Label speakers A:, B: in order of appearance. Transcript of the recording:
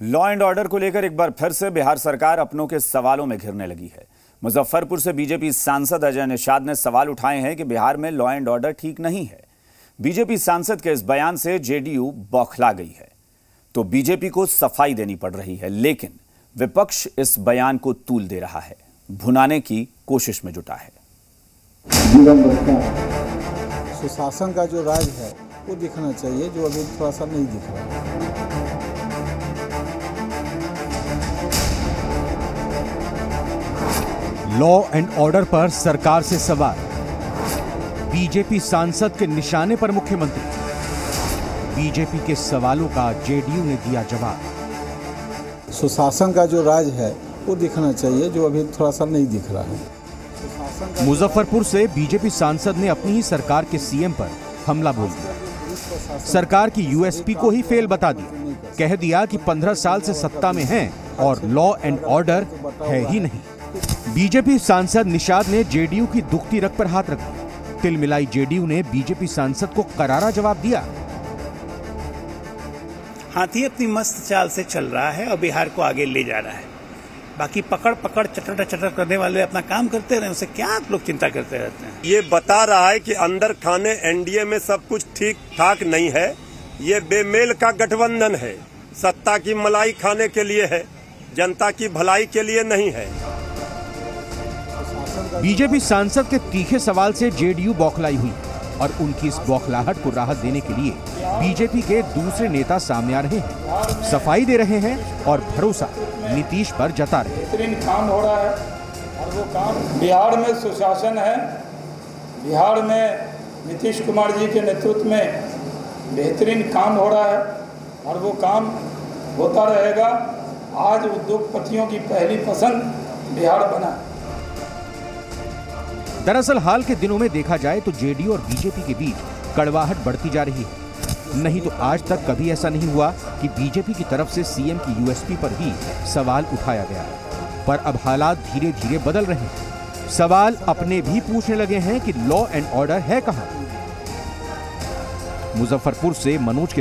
A: Law and order को लेकर एक बार फिर से बिहार सरकार अपनों के सवालों में घिरने लगी है। मुजफ्फरपुर से बीजेपी सांसद अजय निषाद ने सवाल उठाए हैं कि बिहार में लॉ एंड ऑर्डर ठीक नहीं है। बीजेपी सांसद के इस बयान से जेडीयू बौखला गई है, तो बीजेपी को सफाई देनी पड़ रही है, लेकिन विपक्ष इस बयान को तूल दे रहा है, भुनाने की कोशिश में जुटा है।
B: सुशासन का जो राज है वो दिखना चाहिए, जो अभी थोड़ा सा नहीं दिख रहा।
C: लॉ एंड ऑर्डर पर सरकार से सवाल, बीजेपी सांसद के निशाने पर मुख्यमंत्री। बीजेपी के सवालों का जेडीयू ने दिया जवाब।
B: सुशासन का जो राज है वो दिखना चाहिए, जो अभी थोड़ा सा नहीं दिख रहा है।
C: मुजफ्फरपुर से बीजेपी सांसद ने अपनी ही सरकार के सीएम पर हमला बोल दिया। सरकार की यूएसपी को ही फेल बता दिया, कह दिया कि 15 साल से सत्ता में हैं और लॉ एंड ऑर्डर है ही नहीं। बीजेपी सांसद निषाद ने जेडीयू की दुखती रग पर हाथ रख दिया। तिल मिलाई जेडीयू ने बीजेपी सांसद को करारा जवाब दिया।
D: हाथी अपनी मस्त चाल से चल रहा है और बिहार को आगे ले जा रहा है। बाकी पकड़ पकड़ चटर चटर करने वाले अपना काम करते रहे, उसे क्या आप लोग चिंता करते रहते हैं।
E: ये बता रहा है कि अंदर खाने एनडीए में सब कुछ ठीक ठाक नहीं है। ये बेमेल का गठबंधन है, सत्ता की मलाई खाने के लिए है, जनता की भलाई के लिए नहीं है।
C: बीजेपी सांसद के तीखे सवाल से जेडीयू बौखलाई हुई और उनकी इस बौखलाहट को राहत देने के लिए बीजेपी के दूसरे नेता सामने आ रहे हैं, सफाई दे रहे हैं और भरोसा नीतीश पर जता रहे हैं।
F: बेहतरीन काम हो रहा है और वो काम बिहार में सुशासन है। बिहार में नीतीश कुमार जी के नेतृत्व में बेहतरीन काम हो रहा है और वो काम होता रहेगा। आज उद्योगपतियों की पहली पसंद बिहार बना।
C: दरअसल हाल के दिनों में देखा जाए तो जेडीयू और बीजेपी के बीच कड़वाहट बढ़ती जा रही है। नहीं तो आज तक कभी ऐसा नहीं हुआ कि बीजेपी की तरफ से सीएम की यूएसपी पर ही सवाल उठाया गया है। पर अब हालात धीरे धीरे बदल रहे हैं। सवाल अपने भी पूछने लगे हैं कि लॉ एंड ऑर्डर है कहां। मुजफ्फरपुर से मनोज के